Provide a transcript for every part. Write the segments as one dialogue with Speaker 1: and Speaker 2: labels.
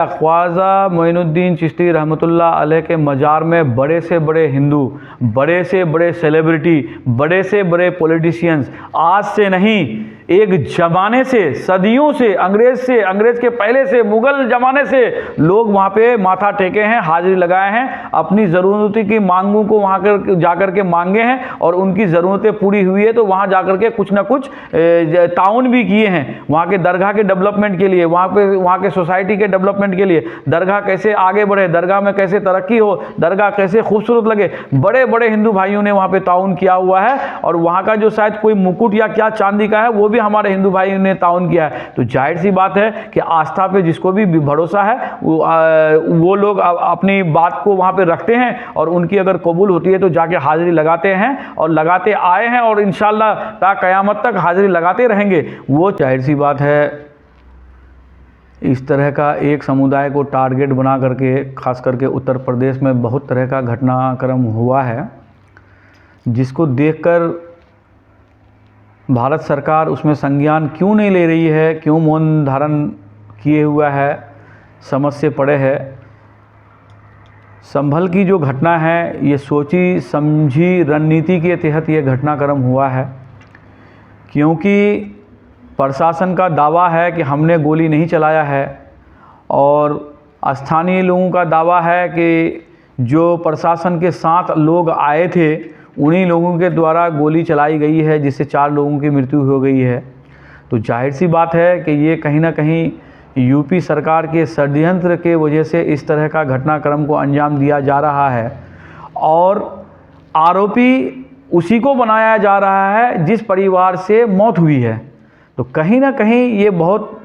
Speaker 1: ख्वाजा मोइनुद्दीन चिश्ती रहमतुल्लाह अलैह के मज़ार में बड़े से बड़े हिंदू, बड़े से बड़े सेलिब्रिटी, बड़े से बड़े पॉलिटिशियंस आज से नहीं एक ज़माने से, सदियों से, अंग्रेज़ के पहले से, मुग़ल ज़माने से लोग वहाँ पे माथा टेके हैं, हाज़िरी लगाए हैं, अपनी ज़रूरतों की मांगों को वहाँ कर जाकर के मांगे हैं और उनकी ज़रूरतें पूरी हुई है तो वहाँ जाकर के कुछ ना कुछ ताउन भी किए हैं वहाँ के दरगाह के डेवलपमेंट के लिए, वहाँ के सोसाइटी के डेवलपमेंट के लिए, दरगाह कैसे आगे बढ़े, दरगाह में कैसे तरक्की हो, दरगाह कैसे खूबसूरत लगे, बड़े बड़े हिंदू भाइयों ने वहाँ पे ताउन किया हुआ है। और वहाँ का जो शायद कोई मुकुट या क्या चांदी का है वो भी हमारे हिंदू भाइयों ने ताउन किया है। तो जाहिर सी बात है कि आस्था पे जिसको भी भरोसा है वो लोग अपनी बात को वहाँ पे रखते हैं और उनकी अगर कबूल होती है तो जाके हाजिरी लगाते हैं और लगाते आए हैं और इंशाअल्लाह ता क़यामत तक हाजिरी लगाते रहेंगे। वो जाहिर सी बात है इस तरह का एक समुदाय को टारगेट बना करके ख़ास करके उत्तर प्रदेश में बहुत तरह का घटनाक्रम हुआ है जिसको देखकर भारत सरकार उसमें संज्ञान क्यों नहीं ले रही है, क्यों मौन धारण किए हुआ है, समझ से परे है। संभल की जो घटना है ये सोची समझी रणनीति के तहत ये घटनाक्रम हुआ है क्योंकि प्रशासन का दावा है कि हमने गोली नहीं चलाया है और स्थानीय लोगों का दावा है कि जो प्रशासन के साथ लोग आए थे उन्हीं लोगों के द्वारा गोली चलाई गई है जिससे 4 लोगों की मृत्यु हो गई है। तो जाहिर सी बात है कि ये कहीं ना कहीं यूपी सरकार के षड्यंत्र के वजह से इस तरह का घटनाक्रम को अंजाम दिया जा रहा है और आरोपी उसी को बनाया जा रहा है जिस परिवार से मौत हुई है। तो कहीं ना कहीं ये बहुत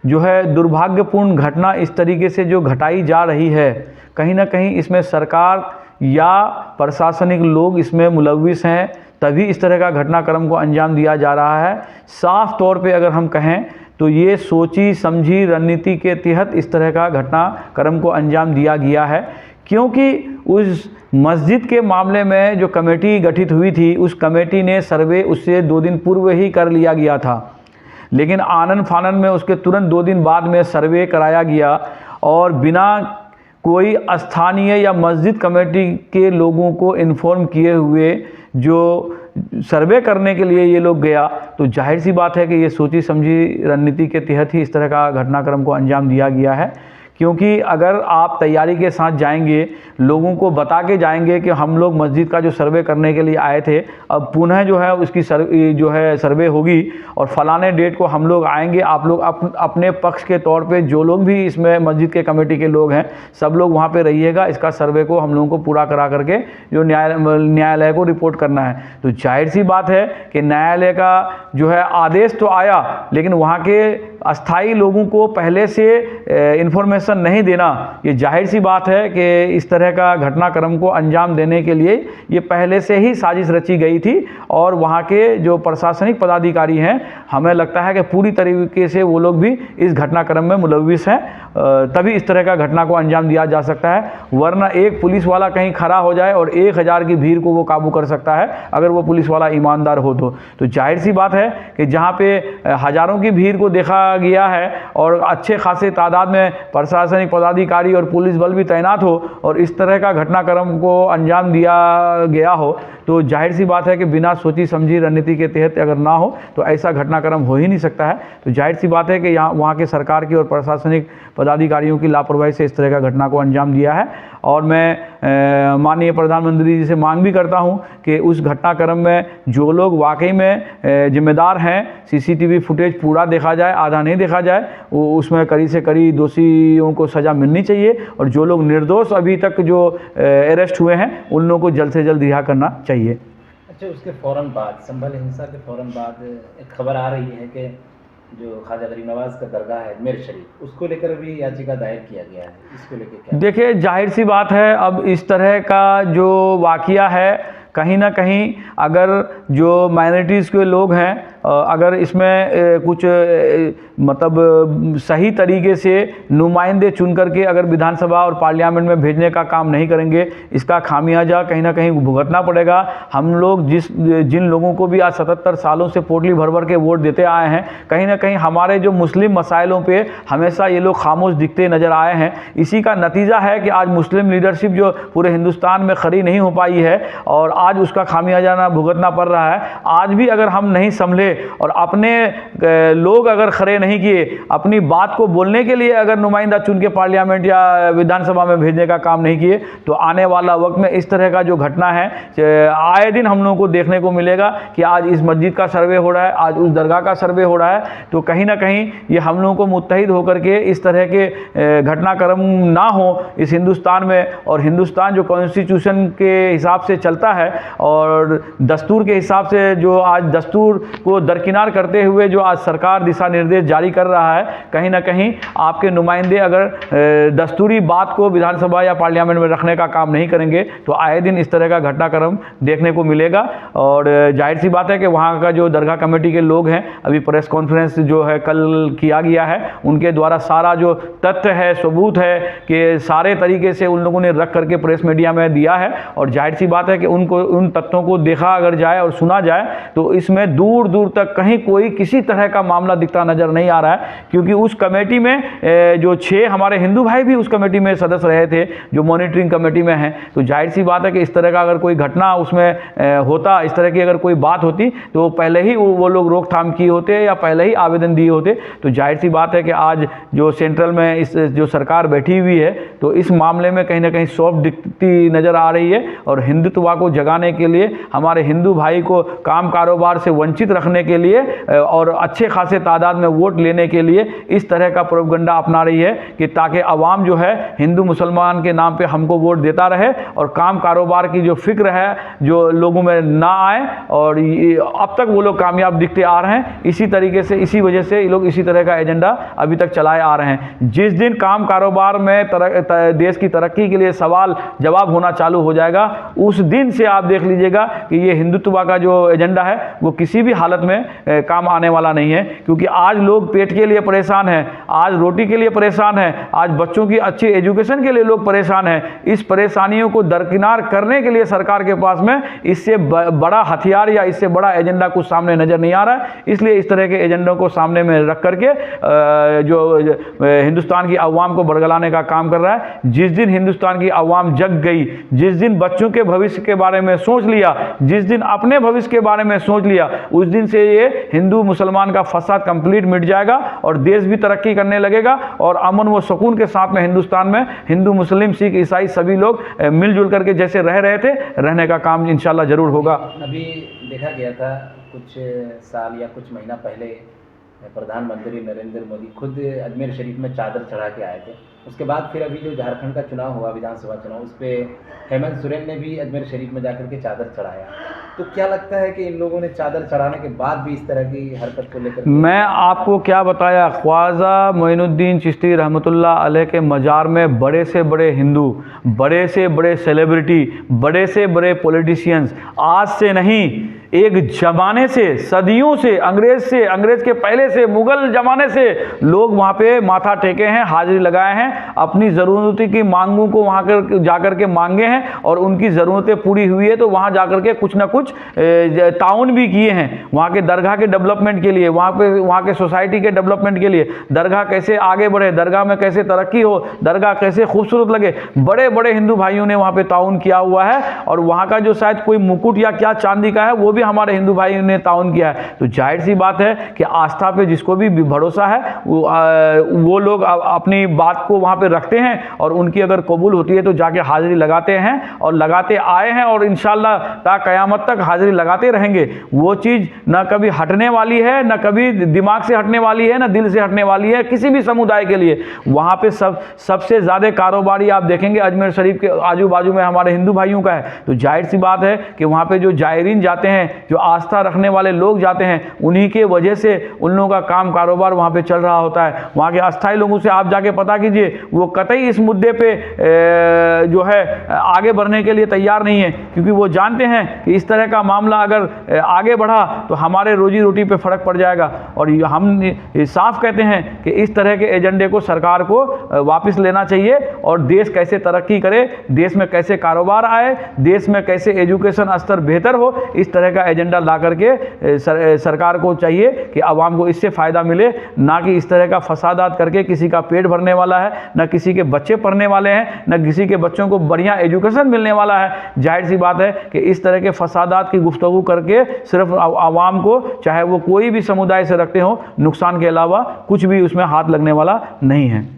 Speaker 1: जो है दुर्भाग्यपूर्ण घटना इस तरीके से जो घटाई जा रही है, कहीं ना कहीं इसमें सरकार या प्रशासनिक लोग इसमें मुलविस हैं, तभी इस तरह का घटनाक्रम को अंजाम दिया जा रहा है। साफ तौर पे अगर हम कहें तो ये सोची समझी रणनीति के तहत इस तरह का घटनाक्रम को अंजाम दिया गया है क्योंकि उस मस्जिद के मामले में जो कमेटी गठित हुई थी उस कमेटी ने सर्वे उससे 2 दिन पूर्व ही कर लिया गया था, लेकिन आनन फानन में उसके तुरंत 2 दिन बाद में सर्वे कराया गया और बिना कोई स्थानीय या मस्जिद कमेटी के लोगों को इन्फॉर्म किए हुए जो सर्वे करने के लिए ये लोग गया। तो जाहिर सी बात है कि ये सोची समझी रणनीति के तहत ही इस तरह का घटनाक्रम को अंजाम दिया गया है क्योंकि अगर आप तैयारी के साथ जाएंगे, लोगों को बता के जाएंगे कि हम लोग मस्जिद का जो सर्वे करने के लिए आए थे अब पुनः जो है उसकी सर्वे होगी और फलाने डेट को हम लोग आएंगे, आप लोग अपने पक्ष के तौर पे जो लोग भी इसमें मस्जिद के कमेटी के लोग हैं सब लोग वहाँ पे रहिएगा, इसका सर्वे को हम लोगों को पूरा करा करके जो न्यायालय को रिपोर्ट करना है। तो जाहिर सी बात है कि न्यायालय का जो है आदेश तो आया लेकिन वहाँ के अस्थाई लोगों को पहले से इन्फॉर्मेशन नहीं देना, ये जाहिर सी बात है कि इस तरह का घटनाक्रम को अंजाम देने के लिए ये पहले से ही साजिश रची गई थी और वहाँ के जो प्रशासनिक पदाधिकारी हैं हमें लगता है कि पूरी तरीके से वो लोग भी इस घटनाक्रम में मुलविस हैं, तभी इस तरह का घटना को अंजाम दिया जा सकता है। वरना एक पुलिस वाला कहीं खड़ा हो जाए और 1000 की भीड़ को वो काबू कर सकता है अगर वो पुलिस वाला ईमानदार हो तो जाहिर सी बात है कि जहाँ पे हज़ारों की भीड़ को देखा गया है और अच्छे खासे तादाद में प्रशासनिक पदाधिकारी और पुलिस बल भी तैनात हो और इस तरह का घटनाक्रम को अंजाम दिया गया हो तो जाहिर सी बात है कि बिना सोची समझी रणनीति के तहत अगर ना हो तो ऐसा घटनाक्रम हो ही नहीं सकता है। तो जाहिर सी बात है कि यहाँ वहाँ के सरकार की और प्रशासनिक पदाधिकारियों की लापरवाही से इस तरह का घटना को अंजाम दिया है। और मैं माननीय प्रधानमंत्री जी से मांग भी करता हूँ कि उस घटनाक्रम में जो लोग वाकई में जिम्मेदार हैं सीसीटीवी फुटेज पूरा देखा जाए, आधा नहीं देखा जाए, उसमें कड़ी से कड़ी दोषियों को सज़ा मिलनी चाहिए और जो लोग निर्दोष अभी तक जो अरेस्ट हुए हैं उन लोगों को जल्द से जल्द रिहा करना चाहिए।
Speaker 2: अच्छा, उसके फ़ौरन बाद संभल हिंसा के फ़ौरन बाद एक खबर आ रही है कि जो ख्वाजा गरीब नवाज़ का दरगाह है मेर शरीफ उसको लेकर भी याचिका दायर किया गया है, इसको लेकर क्या?
Speaker 1: देखिए जाहिर सी बात है अब इस तरह का जो वाक़या है कहीं ना कहीं अगर जो माइनॉरिटीज़ के लोग हैं अगर इसमें कुछ मतलब सही तरीके से नुमाइंदे चुन करके अगर विधानसभा और पार्लियामेंट में भेजने का काम नहीं करेंगे, इसका खामियाजा कहीं ना कहीं भुगतना पड़ेगा। हम लोग जिन लोगों को भी आज 77 सालों से पोटली भर भर के वोट देते आए हैं, कहीं ना कहीं हमारे जो मुस्लिम मसाइलों पे हमेशा ये लोग खामोश दिखते नज़र आए हैं। इसी का नतीजा है कि आज मुस्लिम लीडरशिप जो पूरे हिंदुस्तान में खड़ी नहीं हो पाई है और आज उसका खामियाजा भुगतना पड़ रहा है। आज भी अगर हम नहीं संभले और अपने लोग अगर खड़े नहीं किए, अपनी बात को बोलने के लिए अगर नुमाइंदा चुन के पार्लियामेंट या विधानसभा में भेजने का काम नहीं किए, तो आने वाला वक्त में इस तरह का जो घटना है आए दिन हम लोगों को देखने को मिलेगा कि आज इस मस्जिद का सर्वे हो रहा है, आज उस दरगाह का सर्वे हो रहा है। तो कहीं ना कहीं ये हम लोगों को मुत्तहिद होकर के इस तरह के घटनाक्रम ना हो इस हिंदुस्तान में। और हिंदुस्तान जो कॉन्स्टिट्यूशन के हिसाब से चलता है और दस्तूर के हिसाब से जो आज दस्तूर को दरकिनार करते हुए जो आज सरकार दिशा निर्देश जारी कर रहा है, कहीं ना कहीं आपके नुमाइंदे अगर दस्तूरी बात को विधानसभा या पार्लियामेंट में रखने का काम नहीं करेंगे तो आए दिन इस तरह का घटनाक्रम देखने को मिलेगा। और जाहिर सी बात है कि वहाँ का जो दरगाह कमेटी के लोग हैं, अभी प्रेस कॉन्फ्रेंस जो है कल किया गया है, उनके द्वारा सारा जो तथ्य है, सबूत है कि सारे तरीके से उन लोगों ने रख करके प्रेस मीडिया में दिया है। और जाहिर सी बात है कि उन तथ्यों को देखा अगर जाए और सुना जाए तो इसमें दूर दूर तक कहीं कोई किसी तरह का मामला दिखता नज़र नहीं आ रहा है। क्योंकि उस कमेटी में जो 6 हमारे हिंदू भाई भी उस कमेटी में सदस्य रहे थे जो मॉनिटरिंग कमेटी में हैं। तो जाहिर सी बात है कि इस तरह का अगर कोई घटना उसमें होता, इस तरह की अगर कोई बात होती तो पहले ही वो लोग रोकथाम किए होते या पहले ही आवेदन दिए होते। तो जाहिर सी बात है कि आज जो सेंट्रल में इस जो सरकार बैठी हुई है तो इस मामले में कहीं ना कहीं सॉफ्ट दिखती नज़र आ रही है। और हिंदुत्व को जगाने के लिए, हमारे हिंदू भाई को काम कारोबार से वंचित रखने के लिए और अच्छे खासे तादाद में वोट लेने के लिए इस तरह का प्रोपगंडा अपना रही है कि ताकि आवाम जो है हिंदू मुसलमान के नाम पे हमको वोट देता रहे और काम कारोबार की जो फिक्र है जो लोगों में ना आए। और अब तक वो लोग कामयाब दिखते आ रहे हैं। इसी तरीके से, इसी वजह से ये लोग इसी तरह का एजेंडा अभी तक चलाए आ रहे हैं। जिस दिन काम कारोबार में देश की तरक्की के लिए सवाल जवाब होना चालू हो जाएगा, उस दिन से आप देख लीजिएगा कि ये हिंदुत्व का जो एजेंडा है वो किसी भी हालत में काम आने वाला नहीं है। क्योंकि आज लोग पेट के लिए परेशान हैं, आज रोटी के लिए परेशान हैं, आज बच्चों की अच्छी एजुकेशन के लिए लोग परेशान हैं। इस परेशानियों को दरकिनार करने के लिए सरकार के पास में इससे बड़ा हथियार या इससे बड़ा एजेंडा कुछ सामने नज़र नहीं आ रहा है। इसलिए इस तरह के एजेंडों को सामने में रख करके जो हिंदुस्तान की अवाम को बरगलाने का काम कर रहा है। जिस दिन हिंदुस्तान की अवाम जग गई, जिस दिन बच्चों के भविष्य के बारे में सोच लिया, जिस दिन अपने भविष्य के बारे में सोच लिया, उस दिन से ये हिंदू मुसलमान का फसाद कंप्लीट मिट जाएगा और देश भी तरक्की करने लगेगा। और अमन व सुकून के साथ में हिंदुस्तान में हिंदू, मुस्लिम, सिख, ईसाई सभी लोग मिलजुल करके जैसे रह रहे थे, रहने का काम इंशाल्लाह जरूर होगा।
Speaker 2: अभी देखा गया था कुछ साल या कुछ महीना पहले प्रधानमंत्री नरेंद्र मोदी खुद अजमेर शरीफ में चादर चढ़ा के आए थे। उसके बाद फिर अभी जो झारखंड का चुनाव हुआ, विधानसभा चुनाव, उस पर हेमंत सोरेन ने भी अजमेर शरीफ में जाकर के चादर चढ़ाया। तो क्या लगता है कि इन लोगों ने चादर चढ़ाने के बाद भी इस तरह की हरकत को लेकर?
Speaker 1: मैं आपको क्या बताया, ख्वाजा मोइनुद्दीन चिश्ती रहमतुल्लाह अलैह के मज़ार में बड़े से बड़े हिंदू, बड़े से बड़े सेलिब्रिटी, बड़े से बड़े पॉलिटिशियंस, आज से नहीं एक ज़माने से, सदियों से, अंग्रेज़ के पहले से, मुग़ल ज़माने से लोग वहाँ पे माथा टेके हैं, हाजिरी लगाए हैं, अपनी ज़रूरतों की मांगों को वहाँ कर जाकर के मांगे हैं और उनकी ज़रूरतें पूरी हुई है तो वहाँ जाकर के कुछ ना कुछ ताउन भी किए हैं। वहाँ के दरगाह के डेवलपमेंट के लिए, वहाँ के सोसाइटी के डेवलपमेंट के लिए, दरगाह कैसे आगे बढ़े, दरगाह में कैसे तरक्की हो, दरगाह कैसे खूबसूरत लगे, बड़े बड़े हिंदू भाइयों ने वहाँ पर ताउन किया हुआ है। और वहाँ का जो शायद कोई मुकुट या क्या चांदी का है वो भी हमारे हिंदू भाइयों ने ताउन किया है। तो जाहिर सी बात है कि आस्था पे जिसको भी भरोसा है वो लोग अपनी बात को वहाँ पे रखते हैं और उनकी अगर कबूल होती है तो जाके हाजिरी लगाते हैं और लगाते आए हैं और इंशाल्लाह ता क़यामत तक हाजिरी लगाते रहेंगे। वो चीज़ ना कभी हटने वाली है, ना कभी दिमाग से हटने वाली है, ना दिल से हटने वाली है किसी भी समुदाय के लिए। वहाँ पे सबसे ज़्यादा कारोबारी आप देखेंगे अजमेर शरीफ के आजू बाजू में हमारे हिंदू भाइयों का है। तो जाहिर सी बात है कि वहाँ पे जो जायरीन जाते हैं जो आस्था रखने वाले लोग जाते हैं, उन्हीं के वजह से उन लोगों का काम कारोबार वहाँ पे चल रहा होता है। वहाँ के अस्थायी लोगों से आप जाके पता कीजिए, वो कतई इस मुद्दे पे जो है आगे बढ़ने के लिए तैयार नहीं है, क्योंकि वो जानते हैं कि इस तरह का मामला अगर आगे बढ़ा तो हमारे रोजी रोटी पे फर्क पड़ जाएगा। और हम साफ कहते हैं कि इस तरह के एजेंडे को सरकार को वापस लेना चाहिए और देश कैसे तरक्की करे, देश में कैसे कारोबार आए, देश में कैसे एजुकेशन स्तर बेहतर हो, इस तरह का एजेंडा ला करके सरकार को चाहिए कि आवाम को इससे फ़ायदा मिले, ना कि इस तरह का फसादात करके किसी का पेट भरने वाला है, न किसी के बच्चे पढ़ने वाले हैं, न किसी के बच्चों को बढ़िया एजुकेशन मिलने वाला है। जाहिर सी बात है कि इस तरह के फसादात की गुफ्तगू करके सिर्फ आवाम को, चाहे वो कोई भी समुदाय से रखते हो, नुकसान के अलावा कुछ भी उसमें हाथ लगने वाला नहीं है।